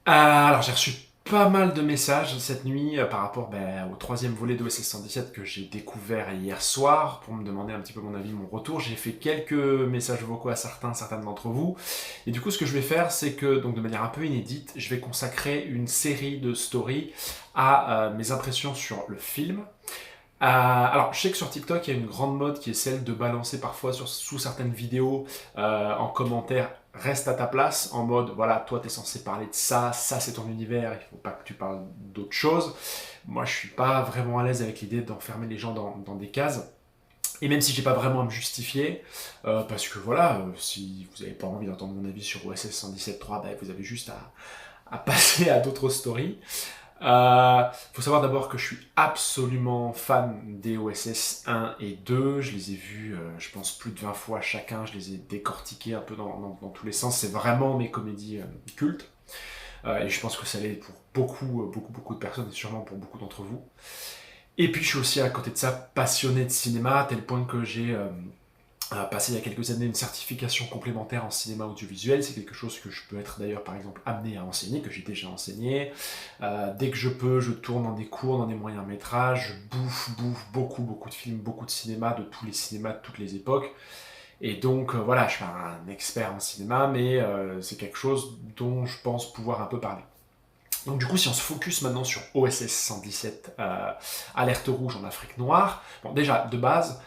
Alors j'ai reçu pas mal de messages cette nuit par rapport au troisième volet d'OSS 117 que j'ai découvert hier soir pour me demander un petit peu mon avis, mon retour. J'ai fait quelques messages vocaux à certaines d'entre vous. Et du coup, ce que je vais faire, c'est que, donc de manière un peu inédite, je vais consacrer une série de stories à mes impressions sur le film. Alors, je sais que sur TikTok, il y a une grande mode qui est celle de balancer parfois sous certaines vidéos en commentaire reste à ta place, en mode voilà, toi t'es censé parler de ça, ça c'est ton univers, il faut pas que tu parles d'autre chose. Moi je suis pas vraiment à l'aise avec l'idée d'enfermer les gens dans des cases. Et même si j'ai pas vraiment à me justifier, parce que voilà, si vous n'avez pas envie d'entendre mon avis sur OSS 117.3, vous avez juste à passer à d'autres stories. Faut savoir d'abord que je suis absolument fan des OSS 1 et 2. Je les ai vus, je pense, plus de 20 fois chacun. Je les ai décortiqués un peu dans tous les sens. C'est vraiment mes comédies cultes. Et je pense que ça l'est pour beaucoup de personnes, et sûrement pour beaucoup d'entre vous. Et puis je suis aussi à côté de ça passionné de cinéma, à tel point que j'ai passé il y a quelques années une certification complémentaire en cinéma audiovisuel. C'est quelque chose que je peux être d'ailleurs par exemple amené à enseigner, que j'ai déjà enseigné. Dès que je peux, je tourne dans des cours, dans des moyens métrages, je bouffe beaucoup de films, beaucoup de cinéma, de tous les cinémas, de toutes les époques. Et donc voilà, je suis pas un expert en cinéma, mais c'est quelque chose dont je pense pouvoir un peu parler. Donc du coup, si on se focus maintenant sur OSS 117, Alerte rouge en Afrique noire, bon déjà, de base,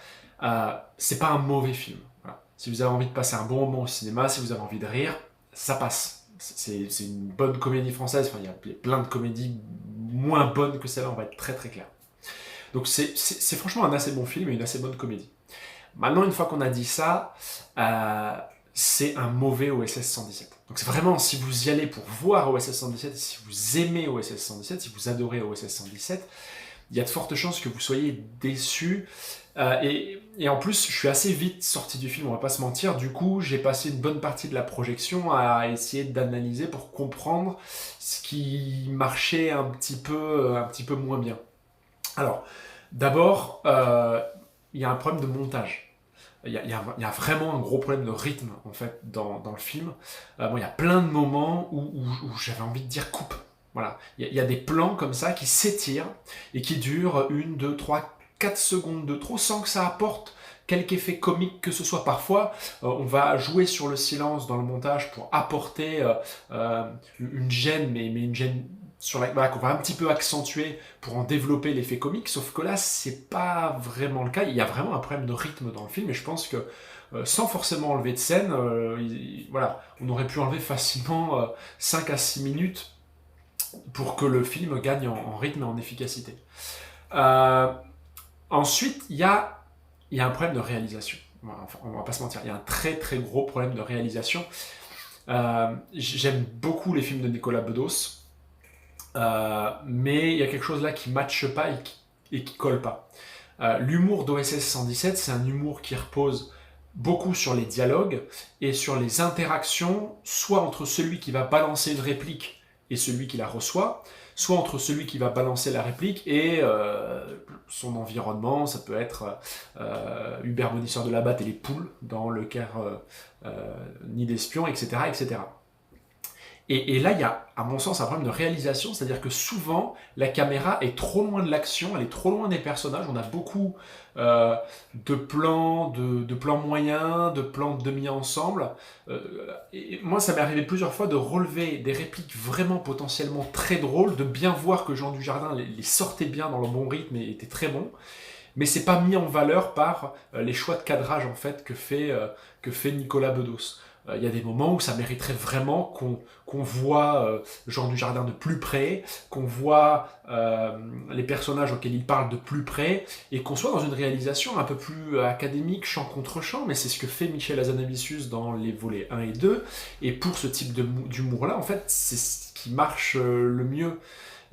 c'est pas un mauvais film. Voilà. Si vous avez envie de passer un bon moment au cinéma, si vous avez envie de rire, ça passe. C'est une bonne comédie française, enfin, il y a plein de comédies moins bonnes que celle-là, on va être très clair. Donc c'est franchement un assez bon film et une assez bonne comédie. Maintenant, une fois qu'on a dit ça, euh, c'est un mauvais OSS 117. Donc c'est vraiment, si vous y allez pour voir OSS 117, si vous aimez OSS 117, si vous adorez OSS 117, il y a de fortes chances que vous soyez déçus. Et en plus, je suis assez vite sorti du film, on va pas se mentir. Du coup, j'ai passé une bonne partie de la projection à essayer d'analyser pour comprendre ce qui marchait un petit peu moins bien. Alors, d'abord, il y a un problème de montage. Il y a vraiment un gros problème de rythme en fait dans le film. Bon, il y a plein de moments où j'avais envie de dire coupe. Voilà, il y a des plans comme ça qui s'étirent et qui durent une, deux, trois, 4 secondes de trop sans que ça apporte quelque effet comique que ce soit. Parfois, on va jouer sur le silence dans le montage pour apporter une gêne, mais une gêne sur voilà, qu'on va un petit peu accentuer pour en développer l'effet comique, sauf que là, c'est pas vraiment le cas. Il y a vraiment un problème de rythme dans le film, et je pense que sans forcément enlever de scène, voilà, on aurait pu enlever facilement 5 à 6 minutes pour que le film gagne en rythme et en efficacité. Euh, Ensuite, il y a un problème de réalisation. Enfin, on va pas se mentir, il y a un très gros problème de réalisation. J'aime beaucoup les films de Nicolas Bedos, mais il y a quelque chose là qui ne matche pas et qui colle pas. L'humour d'OSS 117, c'est un humour qui repose beaucoup sur les dialogues et sur les interactions, soit entre celui qui va balancer une réplique et celui qui la reçoit, soit entre celui qui va balancer la réplique et son environnement. Ça peut être Hubert Bonisseur de la Batte et les poules dans le Caire Nid d'espion, etc., etc. Et là, il y a, à mon sens, un problème de réalisation, c'est-à-dire que souvent, la caméra est trop loin de l'action, elle est trop loin des personnages. On a beaucoup de plans moyens, de plans demi-ensemble. Et moi, ça m'est arrivé plusieurs fois de relever des répliques vraiment potentiellement très drôles, de bien voir que Jean Dujardin les sortait bien dans le bon rythme et était très bon, mais c'est pas mis en valeur par les choix de cadrage en fait que fait Nicolas Bedos. Il y a des moments où ça mériterait vraiment qu'on voit Jean Dujardin de plus près, qu'on voit les personnages auxquels il parle de plus près, et qu'on soit dans une réalisation un peu plus académique, champ contre champ, mais c'est ce que fait Michel Hazanavicius dans les volets 1 et 2, et pour ce type d'humour-là, en fait, c'est ce qui marche le mieux.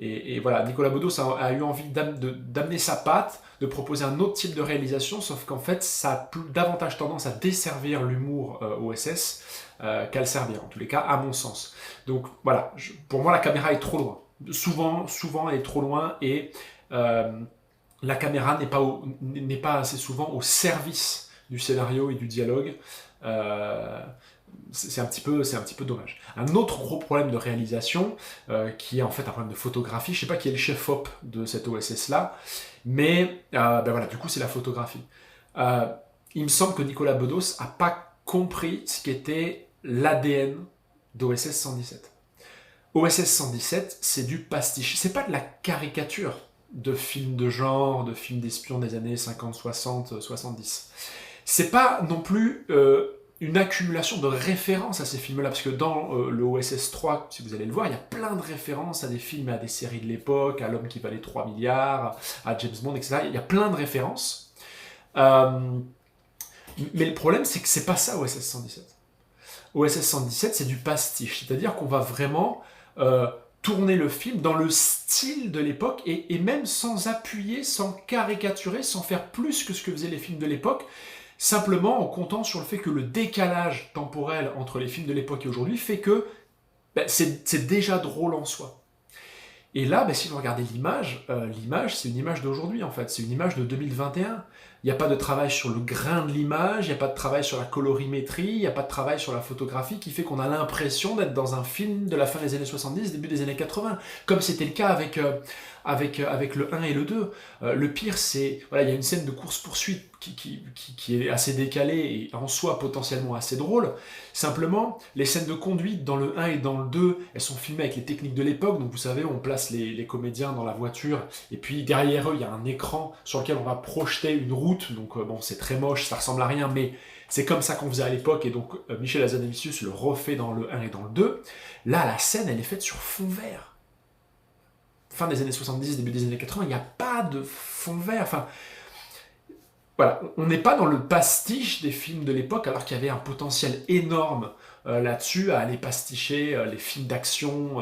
Et voilà, Nicolas Bedos a eu envie d'amener sa patte, de proposer un autre type de réalisation, sauf qu'en fait, ça a davantage tendance à desservir l'humour OSS qu'à le servir, en tous les cas, à mon sens. Donc voilà, pour moi, la caméra est trop loin. Souvent, elle est trop loin et euh, la caméra n'est pas assez souvent au service du scénario et du dialogue. Euh, c'est un petit peu dommage. Un autre gros problème de réalisation, qui est en fait un problème de photographie, je sais pas qui est le chef-op de cette OSS-là, mais ben voilà, du coup c'est la photographie. Euh, il me semble que Nicolas Bedos a pas compris ce qu'était l'ADN d'OSS 117. OSS 117, c'est du pastiche. C'est pas de la caricature de films de genre, de films d'espions des années 50, 60, 70. C'est pas non plus une accumulation de références à ces films-là, parce que dans le OSS 3, si vous allez le voir, il y a plein de références à des films, à des séries de l'époque, à L'homme qui valait 3 milliards, à James Bond, etc. Il y a plein de références. Mais le problème, c'est que c'est pas ça OSS 117. OSS 117, c'est du pastiche, c'est-à-dire qu'on va vraiment tourner le film dans le style de l'époque et même sans appuyer, sans caricaturer, sans faire plus que ce que faisaient les films de l'époque, simplement en comptant sur le fait que le décalage temporel entre les films de l'époque et aujourd'hui fait que ben, c'est déjà drôle en soi. Et là, ben, si vous regardez l'image, l'image c'est une image d'aujourd'hui en fait, c'est une image de 2021. Il n'y a pas de travail sur le grain de l'image, il n'y a pas de travail sur la colorimétrie, il n'y a pas de travail sur la photographie qui fait qu'on a l'impression d'être dans un film de la fin des années 70, début des années 80, comme c'était le cas avec le 1 et le 2. Le pire, c'est, voilà, il y a une scène de course-poursuite qui est assez décalée et en soi potentiellement assez drôle. Simplement, les scènes de conduite dans le 1 et dans le 2, elles sont filmées avec les techniques de l'époque, donc vous savez, on place les comédiens dans la voiture, et puis derrière eux, il y a un écran sur lequel on va projeter une route, donc bon, c'est très moche, ça ressemble à rien, mais c'est comme ça qu'on faisait à l'époque, et donc Michel Hazanavicius le refait dans le 1 et dans le 2. Là, la scène, elle est faite sur fond vert. Fin des années 70, début des années 80, il n'y a pas de fond vert, enfin... Voilà, on n'est pas dans le pastiche des films de l'époque, alors qu'il y avait un potentiel énorme là-dessus, à aller pasticher les films d'action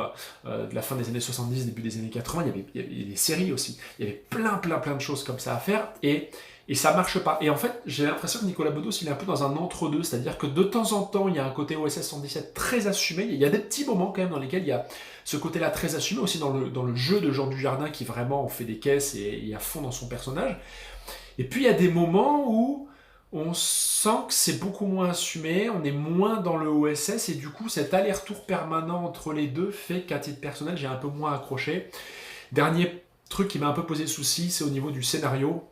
de la fin des années 70, début des années 80, il y avait des séries aussi, il y avait plein de choses comme ça à faire, et ça marche pas. Et en fait, j'ai l'impression que Nicolas Bedos, il est un peu dans un entre-deux, c'est-à-dire que de temps en temps, il y a un côté OSS 117 très assumé, il y a des petits moments quand même dans lesquels il y a ce côté-là très assumé, aussi dans le jeu de Jean Dujardin, qui vraiment fait des caisses et est à fond dans son personnage. Et puis il y a des moments où on sent que c'est beaucoup moins assumé, on est moins dans le OSS, et du coup cet aller-retour permanent entre les deux fait qu'à titre personnel j'ai un peu moins accroché. Dernier truc qui m'a un peu posé souci, c'est au niveau du scénario.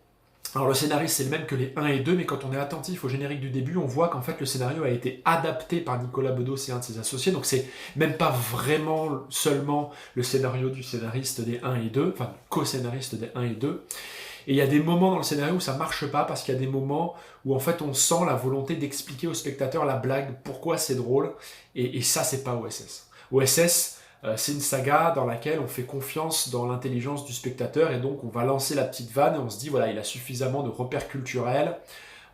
Alors le scénariste c'est le même que les 1 et 2, mais quand on est attentif au générique du début, on voit qu'en fait le scénario a été adapté par Nicolas Bedos et un de ses associés, donc c'est même pas vraiment seulement le scénario du scénariste des 1 et 2, enfin co-scénariste des 1 et 2. Et il y a des moments dans le scénario où ça marche pas, parce qu'il y a des moments où en fait on sent la volonté d'expliquer au spectateur la blague, pourquoi c'est drôle, et ça c'est pas OSS. OSS, c'est une saga dans laquelle on fait confiance dans l'intelligence du spectateur, et donc on va lancer la petite vanne et on se dit voilà, il a suffisamment de repères culturels,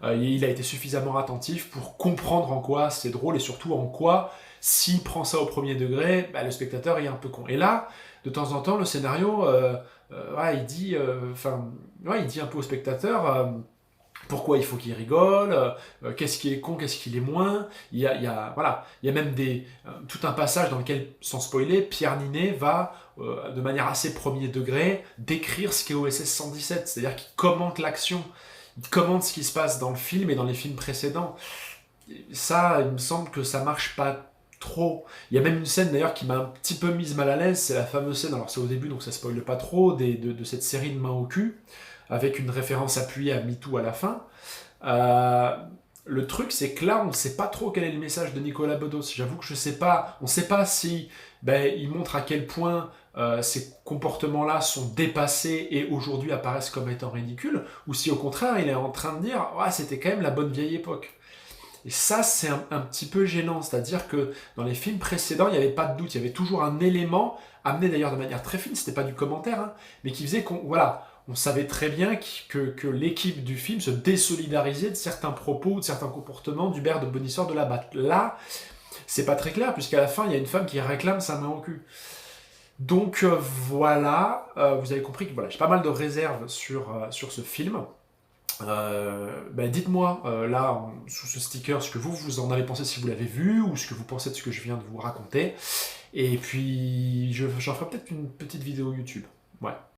il a été suffisamment attentif pour comprendre en quoi c'est drôle, et surtout en quoi, s'il prend ça au premier degré, bah, le spectateur est un peu con. Et là, de temps en temps, le scénario... ouais, il dit un peu au spectateur pourquoi il faut qu'il rigole, qu'est-ce qui est con, qu'est-ce qui est moins. Il y a même tout un passage dans lequel, sans spoiler, Pierre Ninet va, de manière assez premier degré, décrire ce qu'est OSS 117, c'est-à-dire qu'il commente l'action, il commente ce qui se passe dans le film et dans les films précédents. Ça, il me semble que ça marche pas trop. Il y a même une scène d'ailleurs qui m'a un petit peu mise mal à l'aise, c'est la fameuse scène, alors c'est au début donc ça spoile pas trop, de cette série de mains au cul, avec une référence appuyée à MeToo à la fin. Le truc c'est que là on ne sait pas trop quel est le message de Nicolas Bedos. J'avoue que je sais pas, on ne sait pas si il montre à quel point ces comportements-là sont dépassés et aujourd'hui apparaissent comme étant ridicules, ou si au contraire il est en train de dire ouais, c'était quand même la bonne vieille époque. Et ça, c'est un petit peu gênant, c'est-à-dire que dans les films précédents, il n'y avait pas de doute, il y avait toujours un élément, amené d'ailleurs de manière très fine, c'était pas du commentaire, hein, mais qui faisait on savait très bien que l'équipe du film se désolidarisait de certains propos ou de certains comportements d'Hubert de Bonisseur de la Batte. Là, c'est pas très clair, puisqu'à la fin, il y a une femme qui réclame sa main au cul. Donc voilà, vous avez compris que voilà, j'ai pas mal de réserves sur ce film. Dites-moi là sous ce sticker ce que vous en avez pensé, si vous l'avez vu, ou ce que vous pensez de ce que je viens de vous raconter, et puis j'en ferai peut-être une petite vidéo YouTube. Ouais.